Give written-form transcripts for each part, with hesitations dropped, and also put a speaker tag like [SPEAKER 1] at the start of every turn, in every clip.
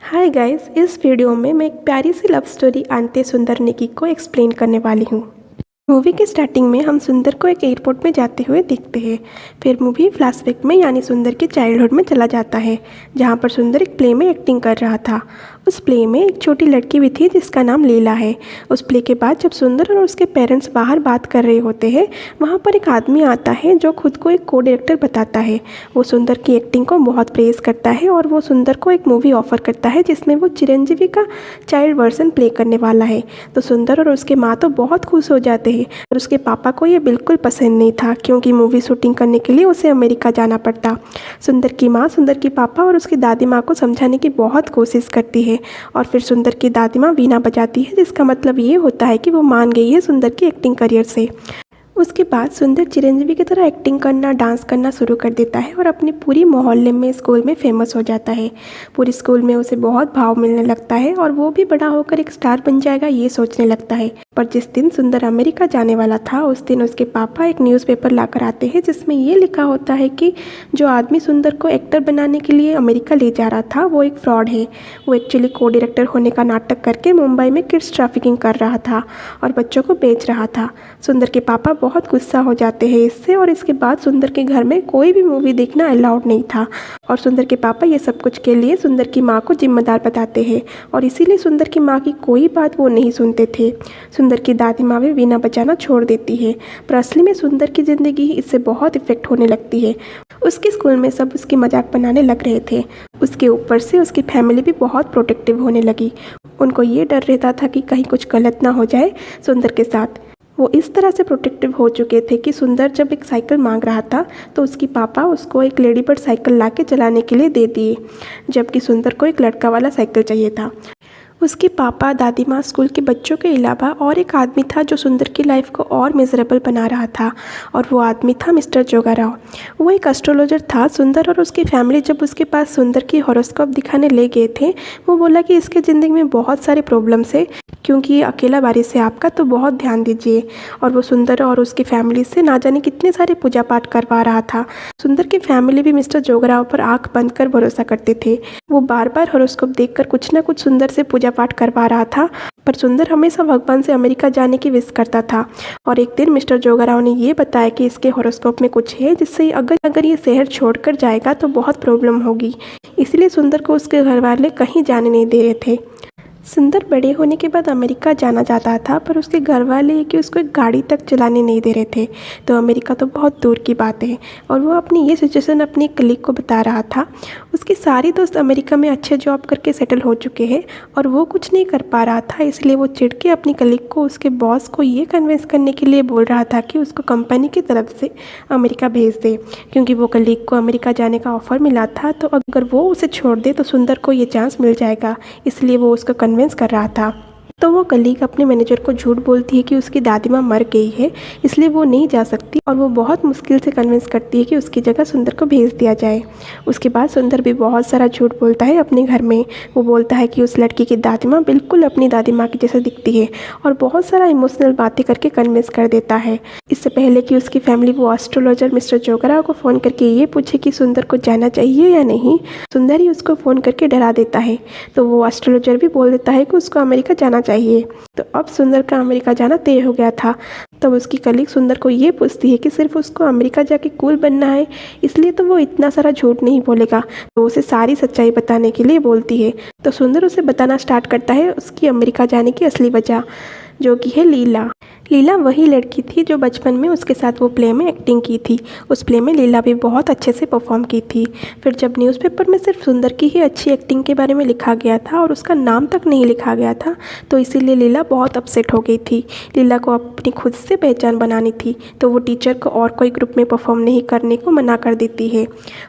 [SPEAKER 1] Hi guys, इस video में मैं एक प्यारी सी लव स्टोरी आंते सुंदर निकी को एक्सप्लेन करने वाली हूँ। मूवी के स्टार्टिंग में हम सुंदर को एक एयरपोर्ट में जाते हुए देखते हैं। फिर मूवी फ्लैशबैक में यानी सुंदर के चाइल्डहुड में चला जाता है, जहाँ पर सुंदर एक प्ले में एक्टिंग कर रहा था। उस प्ले में एक छोटी लड़की भी थी जिसका नाम लीला है। उस प्ले के बाद जब सुंदर और उसके पेरेंट्स बाहर बात कर रहे होते हैं, वहाँ पर एक आदमी आता है जो खुद को एक को डायरेक्टर बताता है। वो सुंदर की एक्टिंग को बहुत प्रेज़ करता है और वो सुंदर को एक मूवी ऑफर करता है जिसमें वो चिरंजीवी का चाइल्ड वर्जन प्ले करने वाला है। तो सुंदर और उसके माँ तो बहुत खुश हो जाते हैं और उसके पापा को ये बिल्कुल पसंद नहीं था, क्योंकि मूवी शूटिंग करने के लिए उसे अमेरिका जाना पड़ता। सुंदर की माँ सुंदर के पापा और उसकी दादी माँ को समझाने की बहुत कोशिश करती है और फिर सुंदर की दादी माँ वीणा बजाती है, जिसका मतलब ये होता है कि वो मान गई है सुंदर की एक्टिंग करियर से। उसके बाद सुंदर चिरंजीवी की तरह एक्टिंग करना, डांस करना शुरू कर देता है और अपनी पूरी मोहल्ले में, स्कूल में फेमस हो जाता है। पूरी स्कूल में उसे बहुत भाव मिलने लगता है और वो भी बड़ा होकर एक स्टार बन जाएगा, ये सोचने लगता है। पर जिस दिन सुंदर अमेरिका जाने वाला था, उस दिन उसके पापा एक न्यूज़पेपर लाकर आते हैं जिसमें ये लिखा होता है कि जो आदमी सुंदर को एक्टर बनाने के लिए अमेरिका ले जा रहा था वो एक फ्रॉड है। वो एक्चुअली को डायरेक्टर होने का नाटक करके मुंबई में किड्स ट्रैफिकिंग कर रहा था और बच्चों को बेच रहा था। सुंदर के पापा बहुत गुस्सा हो जाते हैं इससे, और इसके बाद सुंदर के घर में कोई भी मूवी देखना अलाउड नहीं था और सुंदर के पापा ये सब कुछ के लिए सुंदर की माँ को जिम्मेदार बताते हैं और इसीलिए सुंदर की माँ की कोई बात वो नहीं सुनते थे। सुंदर की दादी माँ भी वीणा बजाना छोड़ देती है, पर असली में सुंदर की ज़िंदगी इससे बहुत इफेक्ट होने लगती है। उसके स्कूल में सब उसकी मजाक बनाने लग रहे थे। उसके ऊपर से उसकी फैमिली भी बहुत प्रोटेक्टिव होने लगी। उनको ये डर रहता था कि कहीं कुछ गलत ना हो जाए सुंदर के साथ। वो इस तरह से प्रोटेक्टिव हो चुके थे कि सुंदर जब एक साइकिल मांग रहा था तो उसकी पापा उसको एक लेडी बर्ड साइकिल ला के चलाने के लिए दे दिए, जबकि सुंदर को एक लड़का वाला साइकिल चाहिए था। उसके पापा, दादी माँ, स्कूल के बच्चों के अलावा और एक आदमी था जो सुंदर की लाइफ को और मिजरेबल बना रहा था, और वो आदमी था मिस्टर जोगाराव। वो एक एस्ट्रोलॉजर था। सुंदर और उसकी फैमिली जब उसके पास सुंदर की हॉरोस्कोप दिखाने ले गए थे, वो बोला कि इसके ज़िंदगी में बहुत सारे प्रॉब्लम्स है, क्योंकि ये अकेला वारिस है आपका, तो बहुत ध्यान दीजिए। और वो सुंदर और उसकी फैमिली से ना जाने कितने सारे पूजा पाठ करवा रहा था। सुंदर की फैमिली भी मिस्टर जोगराव पर आंख बंद कर भरोसा करते थे। वो बार बार हॉरोस्कोप देखकर कुछ ना कुछ सुंदर से पूजा पाठ करवा रहा था, पर सुंदर हमेशा भगवान से अमेरिका जाने की विश करता था। और एक दिन मिस्टर जोगराव ने ये बताया कि इसके हॉरोस्कोप में कुछ है जिससे अगर ये शहर छोड़कर जाएगा तो बहुत प्रॉब्लम होगी। इसलिए सुंदर को उसके घर वाले कहीं जाने नहीं दे रहे थे। सुंदर बड़े होने के बाद अमेरिका जाना चाहता था, पर उसके घर वाले कि उसको एक गाड़ी तक चलाने नहीं दे रहे थे। तो अमेरिका तो बहुत दूर की बात है। और वो अपनी ये सिचुएशन अपनी कलीग को बता रहा था। उसके सारे दोस्त अमेरिका में अच्छे जॉब करके सेटल हो चुके हैं और वो कुछ नहीं कर पा रहा था। इसलिए वो चिढ़ के अपनी कलीग को, उसके बॉस को ये कन्विंस करने के लिए बोल रहा था कि उसको कंपनी की तरफ से अमेरिका भेज दे, क्योंकि वो कलीग को अमेरिका जाने का ऑफ़र मिला था। तो अगर वो उसे छोड़ दे तो सुंदर को ये चांस मिल जाएगा, इसलिए वो उसको कन्विंस कर रहा था। तो वो कलीग अपने मैनेजर को झूठ बोलती है कि उसकी दादी माँ मर गई है, इसलिए वो नहीं जा सकती, और वो बहुत मुश्किल से कन्विंस करती है कि उसकी जगह सुंदर को भेज दिया जाए। उसके बाद सुंदर भी बहुत सारा झूठ बोलता है अपने घर में। वो बोलता है कि उस लड़की की दादी माँ बिल्कुल अपनी दादी माँ की जैसे दिखती है, और बहुत सारा इमोशनल बातें करके कन्विंस कर देता है। इससे पहले कि उसकी फैमिली वो एस्ट्रोलॉजर मिस्टर जोगराव को फ़ोन करके ये पूछे कि सुंदर को जाना चाहिए या नहीं, सुंदर ही उसको फ़ोन करके डरा देता है। तो वो एस्ट्रोलॉजर भी बोल देता है कि उसको अमेरिका जाना चाहिए। तो अब सुंदर का अमेरिका जाना तय हो गया था। तब उसकी कलीग सुंदर को ये पूछती है कि सिर्फ उसको अमेरिका जाके कूल बनना है, इसलिए तो वो इतना सारा झूठ नहीं बोलेगा। तो उसे सारी सच्चाई बताने के लिए बोलती है। तो सुंदर उसे बताना स्टार्ट करता है उसकी अमेरिका जाने की असली वजह, जो कि है लीला। लीला वही लड़की थी जो बचपन में उसके साथ वो प्ले में एक्टिंग की थी। उस प्ले में लीला भी बहुत अच्छे से परफॉर्म की थी। फिर जब न्यूज़पेपर में सिर्फ सुंदर की ही अच्छी एक्टिंग के बारे में लिखा गया था और उसका नाम तक नहीं लिखा गया था, तो इसीलिए लीला बहुत अपसेट हो गई थी। लीला को अपनी खुद से पहचान बनानी थी, तो वो टीचर को और कोई ग्रुप में परफॉर्म नहीं करने को मना कर देती है।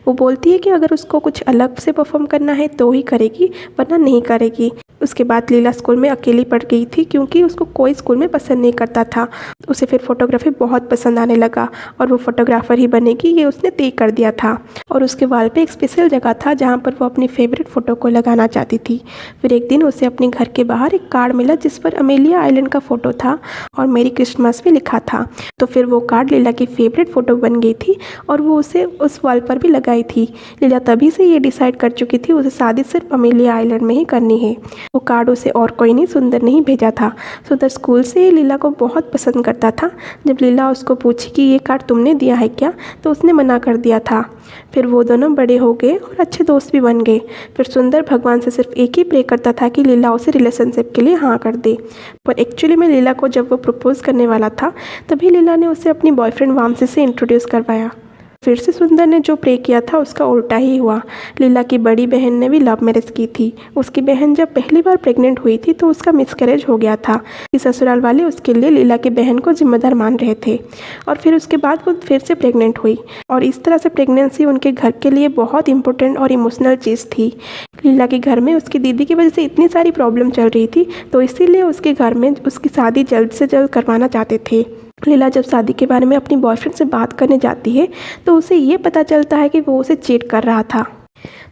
[SPEAKER 1] वो बोलती है कि अगर उसको कुछ अलग से परफॉर्म करना है तो ही करेगी, वरना नहीं करेगी। उसके बाद लीला स्कूल में अकेली पड़ गई थी क्योंकि उसको कोई स्कूल में पसंद नहीं करता था। उसे फिर फोटोग्राफी बहुत पसंद आने लगा और वो फोटोग्राफर ही बनेगी ये उसने तय कर दिया था। और उसके वाल पे एक स्पेशल जगह था जहाँ पर वो अपनी फेवरेट फ़ोटो को लगाना चाहती थी। फिर एक दिन उसे अपने घर के बाहर एक कार्ड मिला जिस पर अमेलिया आइलैंड का फ़ोटो था और मेरी क्रिसमस भी लिखा था। तो फिर वो कार्ड लीला की फेवरेट फ़ोटो बन गई थी और वो उसे उस वॉल पर भी लगाई थी। लीला तभी से ये डिसाइड कर चुकी थी उसे शादी सिर्फ अमेलिया आइलैंड में ही करनी है। वो कार्ड उसे और कोई नहीं सुंदर नहीं भेजा था। सुंदर स्कूल से लीला को बहुत पसंद करता था। जब लीला उसको पूछी कि ये कार्ड तुमने दिया है क्या, तो उसने मना कर दिया था। फिर वो दोनों बड़े हो गए और अच्छे दोस्त भी बन गए। फिर सुंदर भगवान से सिर्फ एक ही प्रे करता था कि लीला उसे रिलेशनशिप के लिए हाँ कर दे। पर एक्चुअली में लीला को जब वो प्रपोज करने वाला था तभी लीला ने उसे अपनी बॉयफ्रेंड वामसी से इंट्रोड्यूस करवाया। फिर से सुंदर ने जो प्रे किया था उसका उल्टा ही हुआ। लीला की बड़ी बहन ने भी लव मैरिज की थी। उसकी बहन जब पहली बार प्रेग्नेंट हुई थी तो उसका मिसकैरेज हो गया था कि ससुराल वाले उसके लिए लीला की बहन को जिम्मेदार मान रहे थे। और फिर उसके बाद वो फिर से प्रेग्नेंट हुई और इस तरह से प्रेगनेंसी उनके घर के लिए बहुत इंपॉर्टेंट और इमोशनल चीज़ थी। लीला के घर में उसकी दीदी की वजह से इतनी सारी प्रॉब्लम चल रही थी तो इसीलिए उसके घर में उसकी शादी जल्द से जल्द करवाना चाहते थे। लीला जब शादी के बारे में अपनी बॉयफ्रेंड से बात करने जाती है तो उसे ये पता चलता है कि वो उसे चीट कर रहा था।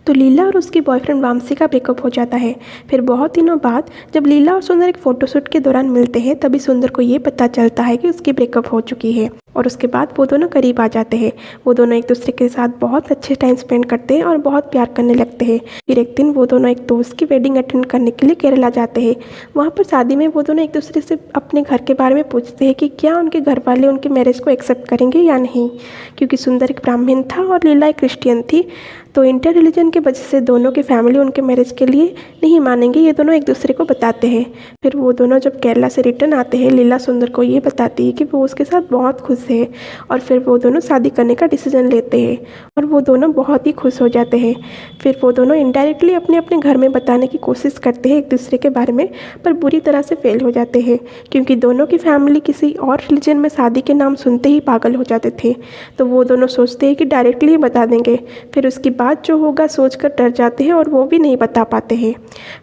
[SPEAKER 1] तो लीला और उसकी बॉयफ्रेंड वामसी का ब्रेकअप हो जाता है। फिर बहुत दिनों बाद जब लीला और सुंदर एक फ़ोटोशूट के दौरान मिलते हैं तभी सुंदर को ये पता चलता है कि उसकी ब्रेकअप हो चुकी है और उसके बाद वो दोनों करीब आ जाते हैं। वो दोनों एक दूसरे के साथ बहुत अच्छे टाइम स्पेंड करते हैं और बहुत प्यार करने लगते हैं। फिर एक दिन वो दोनों एक दोस्त की वेडिंग अटेंड करने के लिए केरला जाते हैं। वहाँ पर शादी में वो दोनों एक दूसरे से अपने घर के बारे में पूछते हैं कि क्या उनके घर वाले उनके मैरिज को एक्सेप्ट करेंगे या नहीं, क्योंकि सुंदर एक ब्राह्मण था और लीला एक क्रिश्चियन थी। तो इंटर रिलीजन की वजह से दोनों की फैमिली उनके मैरिज के लिए नहीं मानेंगे, ये दोनों एक दूसरे को बताते हैं। फिर वो दोनों जब केरला से रिटर्न आते हैं लीला सुंदर को ये बताती है कि वो उसके साथ बहुत खुश है और फिर वो दोनों शादी करने का डिसीजन लेते हैं और वो दोनों बहुत ही खुश हो जाते हैं। फिर वो दोनों इनडायरेक्टली अपने अपने घर में बताने की कोशिश करते हैं एक दूसरे के बारे में, पर बुरी तरह से फेल हो जाते हैं क्योंकि दोनों की फैमिली किसी और रिलीजन में शादी के नाम सुनते ही पागल हो जाते थे। तो वो दोनों सोचते हैं कि डायरेक्टली ही बता देंगे, फिर उसकी बात जो होगा सोचकर डर जाते हैं और वो भी नहीं बता पाते हैं।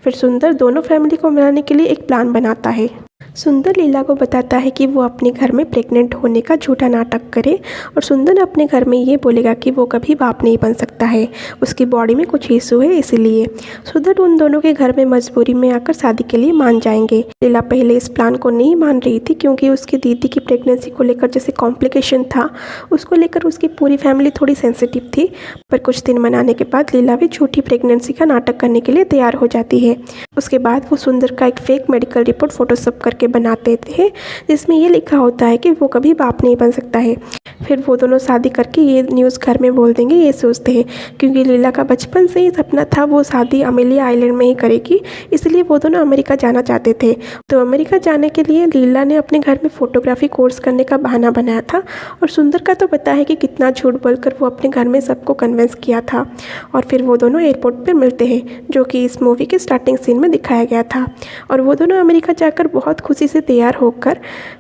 [SPEAKER 1] फिर सुंदर दोनों फैमिली को मनाने के लिए एक प्लान बनाता है। सुंदर लीला को बताता है कि वो अपने घर में प्रेग्नेंट होने का झूठा नाटक करे और सुंदर अपने घर में ये बोलेगा कि वो कभी बाप नहीं बन सकता है, उसकी बॉडी में कुछ इशू है इसीलिए। सुंदर उन दोनों के घर में मजबूरी में आकर शादी के लिए मान जाएंगे। लीला पहले इस प्लान को नहीं मान रही थी क्योंकि उसकी दीदी की प्रेगनेंसी को लेकर जैसे कॉम्प्लिकेशन था उसको लेकर उसकी पूरी फैमिली थोड़ी सेंसिटिव थी। पर कुछ दिन मनाने के बाद लीला भी झूठी प्रेगनेंसी का नाटक करने के लिए तैयार हो जाती है। उसके बाद वो सुंदर का एक फेक मेडिकल रिपोर्ट फोटोशॉप करके बनाते थे जिसमें ये लिखा होता है कि वो कभी बाप नहीं बन सकता है। फिर वो दोनों शादी करके ये न्यूज़ घर में बोल देंगे ये सोचते हैं, क्योंकि लीला का बचपन से ही सपना था वो शादी अमेलिया आइलैंड में ही करेगी, इसलिए वो दोनों अमेरिका जाना चाहते थे। तो अमेरिका जाने के लिए लीला ने अपने घर में फ़ोटोग्राफी कोर्स करने का बहाना बनाया था और सुंदर का तो पता है कि कितना झूठ बोलकर वो अपने घर में सबको कन्विंस किया था। और फिर वो दोनों एयरपोर्ट पर मिलते हैं जो कि इस मूवी के स्टार्टिंग सीन में दिखाया गया था। और वो दोनों अमेरिका जाकर बहुत खुशी से तैयार होकर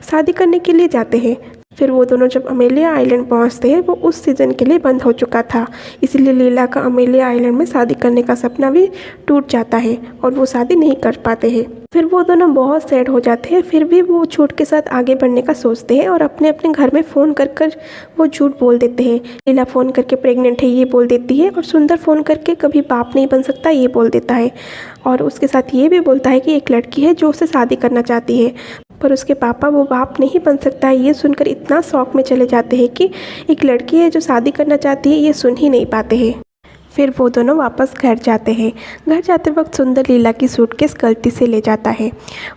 [SPEAKER 1] शादी करने के लिए जाते हैं। फिर वो दोनों जब अमेलिया आइलैंड पहुंचते हैं वो उस सीज़न के लिए बंद हो चुका था, इसीलिए लीला का अमेलिया आइलैंड में शादी करने का सपना भी टूट जाता है और वो शादी नहीं कर पाते हैं। फिर वो दोनों बहुत सैड हो जाते हैं, फिर भी वो झूठ के साथ आगे बढ़ने का सोचते हैं और अपने अपने घर में फ़ोन कर वो झूठ बोल देते हैं। लीला फ़ोन करके प्रेग्नेंट है ये बोल देती है और सुंदर फ़ोन करके कभी बाप नहीं बन सकता ये बोल देता है और उसके साथ ये भी बोलता है कि एक लड़की है जो उससे शादी करना चाहती है। पर उसके पापा वो बाप नहीं बन सकता है ये सुनकर इतना शौक में चले जाते हैं कि एक लड़की है जो शादी करना चाहती है ये सुन ही नहीं पाते हैं। फिर वो दोनों वापस घर जाते हैं। घर जाते वक्त सुंदर लीला की सूटकेस गलती से ले जाता है।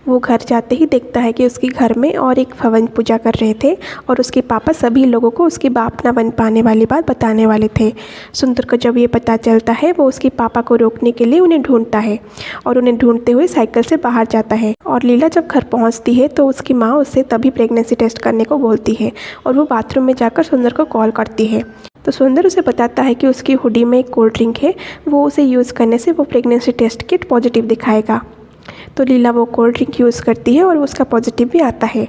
[SPEAKER 1] वो घर जाते ही देखता है कि उसके घर में और एक भवन पूजा कर रहे थे और उसके पापा सभी लोगों को उसकी बाप ना बन पाने वाली बात बताने वाले थे। सुंदर को जब ये पता चलता है वो उसके पापा को रोकने के लिए उन्हें ढूंढता है और उन्हें ढूंढते हुए साइकिल से बाहर जाता है। और लीला जब घर पहुँचती है तो उसकी माँ उससे तभी प्रेगनेंसी टेस्ट करने को बोलती है और वो बाथरूम में जाकर सुंदर को कॉल करती है। तो सुंदर उसे बताता है कि उसकी हुडी में एक कोल्ड ड्रिंक है, वो उसे यूज़ करने से वो प्रेगनेंसी टेस्ट किट पॉजिटिव दिखाएगा। तो लीला वो कोल्ड ड्रिंक यूज़ करती है और उसका पॉजिटिव भी आता है।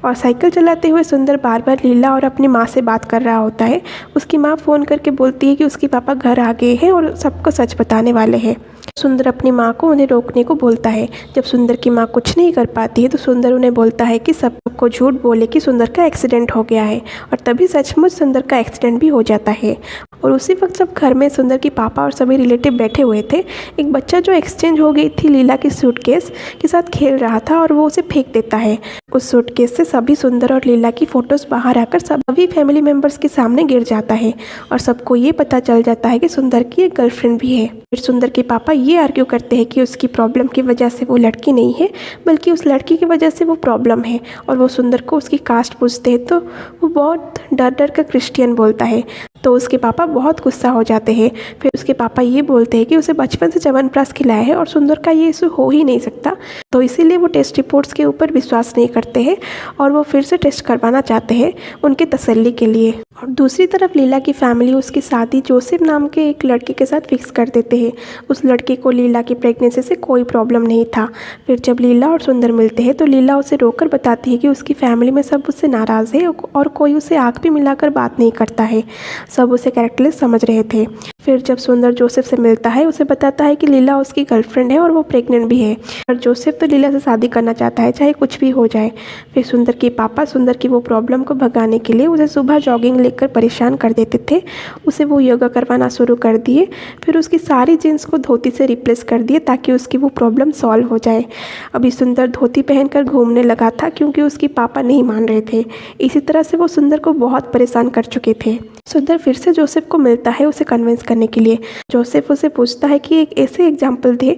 [SPEAKER 1] और साइकिल चलाते हुए सुंदर बार बार लीला और अपनी माँ से बात कर रहा होता है। उसकी माँ फ़ोन करके बोलती है कि उसके पापा घर आ गए हैं और सबको सच बताने वाले हैं। सुंदर अपनी माँ को उन्हें रोकने को बोलता है। जब सुंदर की माँ कुछ नहीं कर पाती है तो सुंदर उन्हें बोलता है कि सबको झूठ बोले कि सुंदर का एक्सीडेंट हो गया है, और तभी सचमुच सुंदर का एक्सीडेंट भी हो जाता है। और उसी वक्त जब घर में सुंदर की पापा और सभी रिलेटिव बैठे हुए थे, एक बच्चा जो एक्सचेंज हो गई थी लीला की सूटकेस के साथ खेल रहा था और वो उसे फेंक देता है। उस सूटकेस से सभी सुंदर और लीला की फ़ोटोज़ बाहर आकर सभी फैमिली मेम्बर्स के सामने गिर जाता है और सबको ये पता चल जाता है कि सुंदर की एक गर्लफ्रेंड भी है। फिर सुंदर के पापा ये आर्ग्यू करते हैं कि उसकी प्रॉब्लम की वजह से वो लड़की नहीं है, बल्कि उस लड़की की वजह से वो प्रॉब्लम है। और वो सुंदर को उसकी कास्ट पूछते हैं तो वो बहुत डर डर कर क्रिश्चियन बोलता है, तो उसके पापा बहुत गुस्सा हो जाते हैं। फिर उसके पापा ये बोलते हैं कि उसे बचपन से च्यवनप्राश खिलाया है और सुंदर का ये इशू हो ही नहीं सकता, तो इसीलिए वो टेस्ट रिपोर्ट्स के ऊपर विश्वास नहीं करते हैं और वो फिर से टेस्ट करवाना चाहते हैं उनके तसल्ली के लिए। और दूसरी तरफ लीला की फैमिली उसकी शादी जोसेफ नाम के एक लड़के के साथ फिक्स कर देते हैं। उस लड़के को लीला की प्रेगनेंसी से कोई प्रॉब्लम नहीं था। फिर जब लीला और सुंदर मिलते हैं तो लीला उसे रोककर बताती है कि उसकी फैमिली में सब उससे नाराज़ है और कोई उसे आँख भी मिलाकर बात नहीं करता है, सब उसे कैरेक्टरलेस समझ रहे थे। फिर जब सुंदर जोसेफ से मिलता है, उसे बताता है कि लीला उसकी गर्लफ्रेंड है और वो प्रेग्नेंट भी है, और जोसेफ तो लीला से शादी करना चाहता है चाहे कुछ भी हो जाए। फिर सुंदर के पापा सुंदर की वो प्रॉब्लम को भगाने के लिए उसे सुबह जॉगिंग लेकर परेशान कर देते थे। उसे वो योगा करवाना शुरू कर दिए, फिर उसकी सारी जीन्स को धोती से रिप्लेस कर दिए ताकि उसकी वो प्रॉब्लम सॉल्व हो जाए। अभी सुंदर धोती पहनकर घूमने लगा था क्योंकि उसके पापा नहीं मान रहे थे। इसी तरह से वो सुंदर को बहुत परेशान कर चुके थे। सुंदर फिर से जोसेफ को मिलता है उसे कन्विंस करने के लिए। जोसेफ उसे पूछता है कि एक ऐसे एग्जाम्पल दे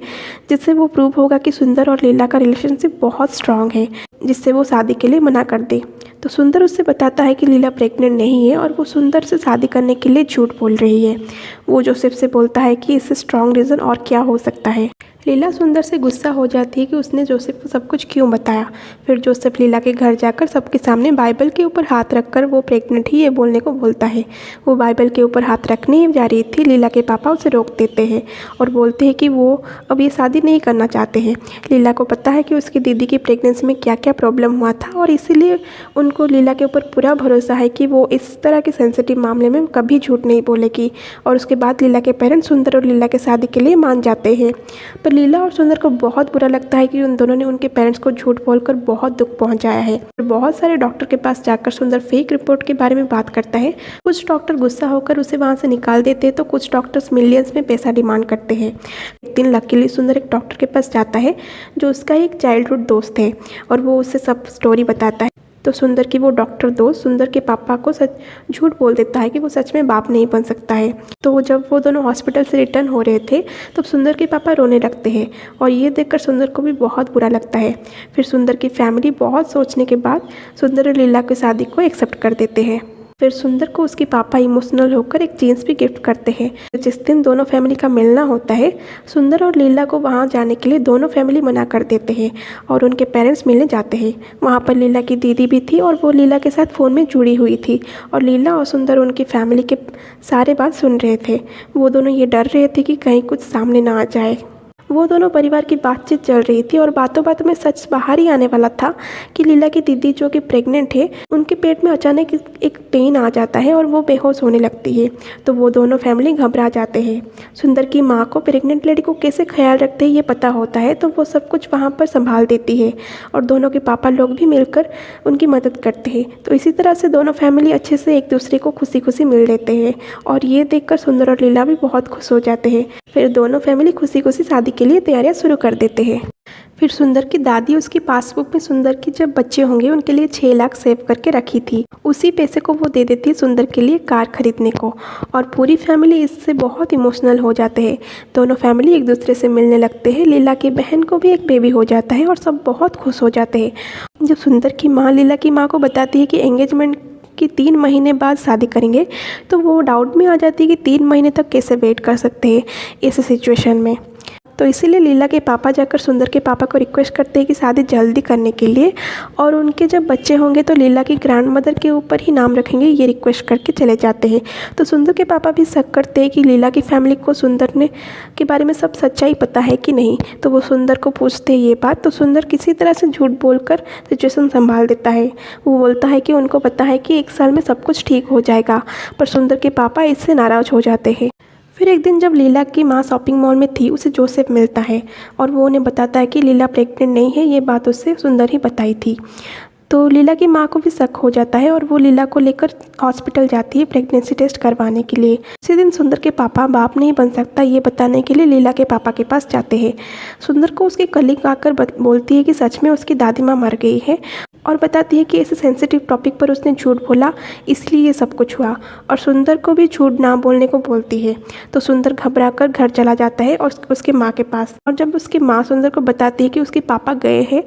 [SPEAKER 1] जिससे वो प्रूव होगा कि सुंदर और लीला का रिलेशनशिप बहुत स्ट्रांग है, जिससे वो शादी के लिए मना कर दे। तो सुंदर उससे बताता है कि लीला प्रेग्नेंट नहीं है और वो सुंदर से शादी करने के लिए झूठ बोल रही है। वो जोसेफ से बोलता है कि इससे स्ट्रांग रीज़न और क्या हो सकता है। लीला सुंदर से गुस्सा हो जाती है कि उसने जोसेफ को सब कुछ क्यों बताया। फिर जोसेफ लीला के घर जाकर सबके सामने बाइबल के ऊपर हाथ रखकर वो प्रेग्नेंट ही ये बोलने को बोलता है। वो बाइबल के ऊपर हाथ रखने ही जा रही थी, लीला के पापा उसे रोक देते हैं और बोलते हैं कि वो अब ये शादी नहीं करना चाहते हैं। लीला को पता है कि उसकी दीदी की प्रेगनेंसी में क्या क्या प्रॉब्लम हुआ था और इसीलिए उनको लीला के ऊपर पूरा भरोसा है कि वो इस तरह के सेंसिटिव मामले में कभी झूठ नहीं बोलेगी। और उसके बाद लीला के पेरेंट्स सुंदर और लीला के शादी के लिए मान जाते हैं। पर लीला और सुंदर को बहुत बुरा लगता है कि उन दोनों ने उनके पेरेंट्स को झूठ बोलकर बहुत दुख पहुंचाया है। बहुत सारे डॉक्टर के पास जाकर सुंदर फेक रिपोर्ट के बारे में बात करता है। कुछ डॉक्टर गुस्सा होकर उसे वहां से निकाल देते हैं तो कुछ डॉक्टर्स मिलियंस में पैसा डिमांड करते हैं। एक दिन लकीली सुंदर एक डॉक्टर के पास जाता है जो उसका एक चाइल्डहुड दोस्त है और वो उसे सब स्टोरी बताता है। तो सुंदर की वो डॉक्टर दोस्त सुंदर के पापा को सच झूठ बोल देता है कि वो सच में बाप नहीं बन सकता है। तो जब वो दोनों हॉस्पिटल से रिटर्न हो रहे थे तब सुंदर के पापा रोने लगते हैं और ये देखकर सुंदर को भी बहुत बुरा लगता है। फिर सुंदर की फैमिली बहुत सोचने के बाद सुंदर और लीला की शादी को एक्सेप्ट कर देते हैं। फिर सुंदर को उसके पापा इमोशनल होकर एक जीन्स भी गिफ्ट करते हैं। जिस दिन दोनों फैमिली का मिलना होता है, सुंदर और लीला को वहां जाने के लिए दोनों फैमिली मना कर देते हैं और उनके पेरेंट्स मिलने जाते हैं। वहां पर लीला की दीदी भी थी और वो लीला के साथ फ़ोन में जुड़ी हुई थी और लीला और सुंदर उनकी फैमिली के सारे बात सुन रहे थे। वो दोनों ये डर रहे थे कि कहीं कुछ सामने ना आ जाए। वो दोनों परिवार की बातचीत चल रही थी और बातों बातों में सच बाहर ही आने वाला था कि लीला की दीदी जो कि प्रेग्नेंट है, उनके पेट में अचानक एक पेन आ जाता है और वो बेहोश होने लगती है। तो वो दोनों फैमिली घबरा जाते हैं। सुंदर की माँ को प्रेग्नेंट लेडी को कैसे ख्याल रखते हैं ये पता होता है, तो वो सब कुछ वहाँ पर संभाल देती है और दोनों के पापा लोग भी मिलकर उनकी मदद करते हैं। तो इसी तरह से दोनों फैमिली अच्छे से एक दूसरे को खुशी खुशी मिल लेते हैं और ये देखकर सुंदर और लीला भी बहुत खुश हो जाते हैं। फिर दोनों फैमिली खुशी खुशी शादी के लिए तैयारियां शुरू कर देते हैं। फिर सुंदर की दादी उसकी पासबुक में सुंदर के जब बच्चे होंगे उनके लिए 6 लाख सेव करके रखी थी। उसी पैसे को वो दे देती है सुंदर के लिए कार खरीदने को और पूरी फैमिली इससे बहुत इमोशनल हो जाते हैं। दोनों फैमिली एक दूसरे से मिलने लगते हैं। लीला की बहन को भी एक बेबी हो जाता है और सब बहुत खुश हो जाते हैं। जब सुंदर की माँ लीला की माँ को बताती है कि एंगेजमेंट कि 3 महीने बाद शादी करेंगे, तो वो डाउट में आ जाती है कि 3 महीने तक कैसे वेट कर सकते हैं इस सिचुएशन में। तो इसीलिए लीला के पापा जाकर सुंदर के पापा को रिक्वेस्ट करते हैं कि शादी जल्दी करने के लिए और उनके जब बच्चे होंगे तो लीला की ग्रैंड मदर के ऊपर ही नाम रखेंगे, ये रिक्वेस्ट करके चले जाते हैं। तो सुंदर के पापा भी शक करते हैं कि लीला की फैमिली को सुंदर ने के बारे में सब सच्चाई पता है कि नहीं। तो वो सुंदर को पूछते हैं ये बात, तो सुंदर किसी तरह से झूठ बोलकर सिचुएशन संभाल देता है। वो बोलता है कि उनको पता है कि 1 साल में सब कुछ ठीक हो जाएगा, पर सुंदर के पापा इससे नाराज़ हो जाते हैं। फिर एक दिन जब लीला की माँ शॉपिंग मॉल में थी, उसे जोसेफ मिलता है और वो उन्हें बताता है कि लीला प्रेग्नेंट नहीं है। ये बात उससे सुंदर ही बताई थी। तो लीला की माँ को भी शक हो जाता है और वो लीला को लेकर हॉस्पिटल जाती है प्रेगनेंसी टेस्ट करवाने के लिए। उसी दिन सुंदर के पापा बाप नहीं बन सकता ये बताने के लिए लीला के पापा के पास जाते हैं। सुंदर को उसकी कलीग आकर बोलती है कि सच में उसकी दादी माँ मर गई है और बताती है कि ऐसे सेंसिटिव टॉपिक पर उसने झूठ बोला, इसलिए ये सब कुछ हुआ, और सुंदर को भी झूठ ना बोलने को बोलती है। तो सुंदर घबराकर घर चला जाता है और उसके माँ के पास। और जब उसकी माँ सुंदर को बताती है कि उसके पापा गए हैं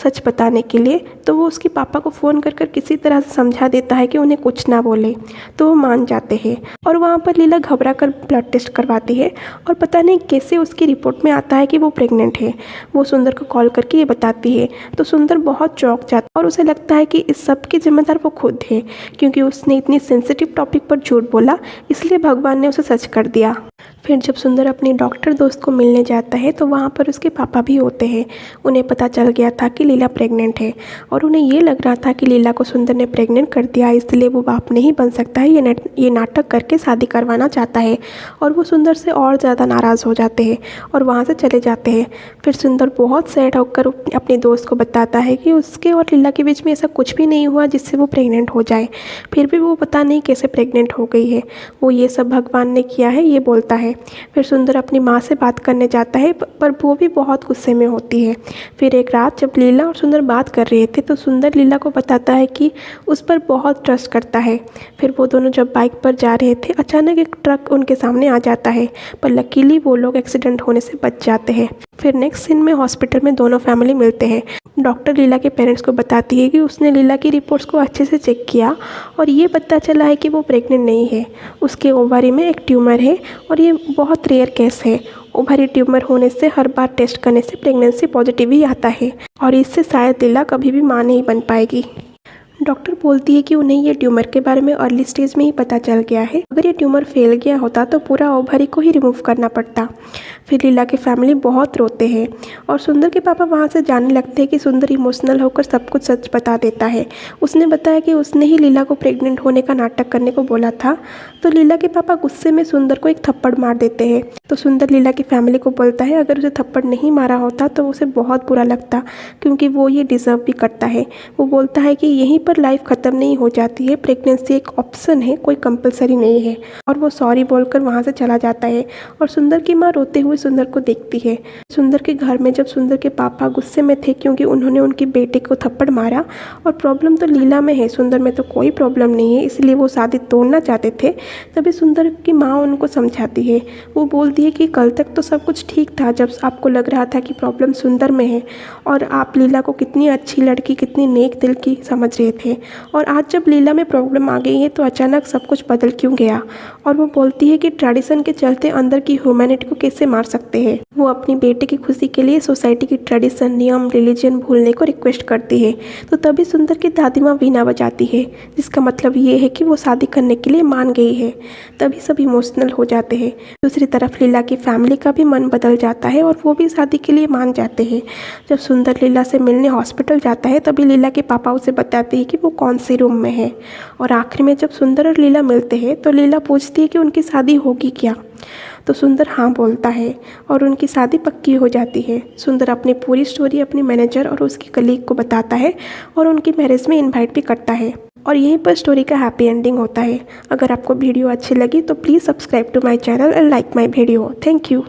[SPEAKER 1] सच बताने के लिए, तो वो उसके पापा को फ़ोन कर किसी तरह से समझा देता है कि उन्हें कुछ ना बोले। तो वो मान जाते हैं और वहाँ पर लीला घबरा कर ब्लड टेस्ट करवाती है और पता नहीं कैसे उसकी रिपोर्ट में आता है कि वो प्रेग्नेंट है। वो सुंदर को कॉल करके ये बताती है। तो सुंदर बहुत चौंक जाता और उसे लगता है कि इस सब की जिम्मेदार वो खुद है, क्योंकि उसने इतनी सेंसिटिव टॉपिक पर झूठ बोला, इसलिए भगवान ने उसे सच कर दिया। फिर जब सुंदर अपनी डॉक्टर दोस्त को मिलने जाता है तो वहाँ पर उसके पापा भी होते हैं। उन्हें पता चल गया था कि लीला प्रेग्नेंट है और उन्हें ये लग रहा था कि लीला को सुंदर ने प्रेग्नेंट कर दिया, इसलिए वो बाप नहीं बन सकता है। ये नाटक करके शादी करवाना चाहता है और वो सुंदर से और ज़्यादा नाराज़ हो जाते हैं और वहाँ से चले जाते हैं। फिर सुंदर बहुत सैड होकर अपने दोस्त को बताता है कि उसके और लीला के बीच में ऐसा कुछ भी नहीं हुआ जिससे वो प्रेग्नेंट हो जाए। फिर भी वो पता नहीं कैसे प्रेग्नेंट हो गई है, वो ये सब भगवान ने किया है, ये बोलता है। फिर सुंदर अपनी माँ से बात करने जाता है पर वो भी बहुत गुस्से में होती है। फिर एक रात जब लीला और सुंदर बात कर रहे थे तो सुंदर लीला को बताता है कि उस पर बहुत ट्रस्ट करता है। फिर वो दोनों जब बाइक पर जा रहे थे, अचानक एक ट्रक उनके सामने आ जाता है, पर लकीली वो लोग एक्सीडेंट होने से बच जाते हैं। फिर नेक्स्ट सीन में हॉस्पिटल में दोनों फैमिली मिलते हैं। डॉक्टर लीला के पेरेंट्स को बताती है कि उसने लीला की रिपोर्ट्स को अच्छे से चेक किया और ये पता चला है कि वो प्रेग्नेंट नहीं है। उसके ओवरी में एक ट्यूमर है और ये बहुत रेयर केस है। ओवरी ट्यूमर होने से हर बार टेस्ट करने से प्रेगनेंसी पॉजिटिव ही आता है और इससे शायद लीला कभी भी माँ नहीं बन पाएगी। डॉक्टर बोलती है कि उन्हें ये ट्यूमर के बारे में अर्ली स्टेज में ही पता चल गया है। अगर ये ट्यूमर फैल गया होता तो पूरा ओवरी को ही रिमूव करना पड़ता। फिर लीला की फैमिली बहुत रोते हैं और सुंदर के पापा वहाँ से जाने लगते हैं कि सुंदर इमोशनल होकर सब कुछ सच बता देता है। उसने बताया कि उसने ही लीला को प्रेग्नेंट होने का नाटक करने को बोला था। तो लीला के पापा गुस्से में सुंदर को एक थप्पड़ मार देते हैं। तो सुंदर लीला की फैमिली को बोलता है अगर उसे थप्पड़ नहीं मारा होता तो उसे बहुत बुरा लगता, क्योंकि वो ये डिज़र्व भी करता है। वो बोलता है कि यहीं पर लाइफ ख़त्म नहीं हो जाती है, प्रेगनेंसी एक ऑप्शन है, कोई कंपलसरी नहीं है। और वो सॉरी बोलकर वहाँ से चला जाता है और सुंदर की माँ रोते हुए सुंदर को देखती है। सुंदर के घर में जब सुंदर के पापा गुस्से में थे क्योंकि उन्होंने उनके बेटे को थप्पड़ मारा और प्रॉब्लम तो लीला में है, सुंदर में तो कोई प्रॉब्लम नहीं है, इसलिए वो शादी तोड़ना चाहते थे। तभी सुंदर की माँ उनको समझाती है। वो बोलती है कि कल तक तो सब कुछ ठीक था, जब आपको लग रहा था कि प्रॉब्लम सुंदर में है और आप लीला को कितनी अच्छी लड़की, कितनी नेक दिल की समझ रहे थे, और आज जब लीला में प्रॉब्लम आ गई है तो अचानक सब कुछ बदल क्यों गया। और वो बोलती है कि ट्रेडिशन के चलते अंदर की ह्यूमैनिटी को कैसे मार सकते हैं। वो अपनी बेटे की खुशी के लिए सोसाइटी की ट्रेडिशन, नियम, रिलीजन भूलने को रिक्वेस्ट करती है। तो तभी सुंदर की दादी माँ वीणा बजाती है, जिसका मतलब ये है कि वो शादी करने के लिए मान गई है। तभी सब इमोशनल हो जाते हैं। दूसरी तरफ लीला की फैमिली का भी मन बदल जाता है और वो भी शादी के लिए मान जाते हैं। जब सुंदर लीला से मिलने हॉस्पिटल जाता है तभी लीला के पापा उसे बताते हैं कि वो कौन से रूम में है। और आखिर में जब सुंदर और लीला मिलते हैं तो लीला पूछती है कि उनकी शादी होगी क्या। तो सुंदर हाँ बोलता है और उनकी शादी पक्की हो जाती है। सुंदर अपनी पूरी स्टोरी अपने मैनेजर और उसकी कलीग को बताता है और उनकी मैरिज में इनवाइट भी करता है। और यहीं पर स्टोरी का हैप्पी एंडिंग होता है। अगर आपको वीडियो अच्छी लगी तो please subscribe to my channel and like my video. Thank you.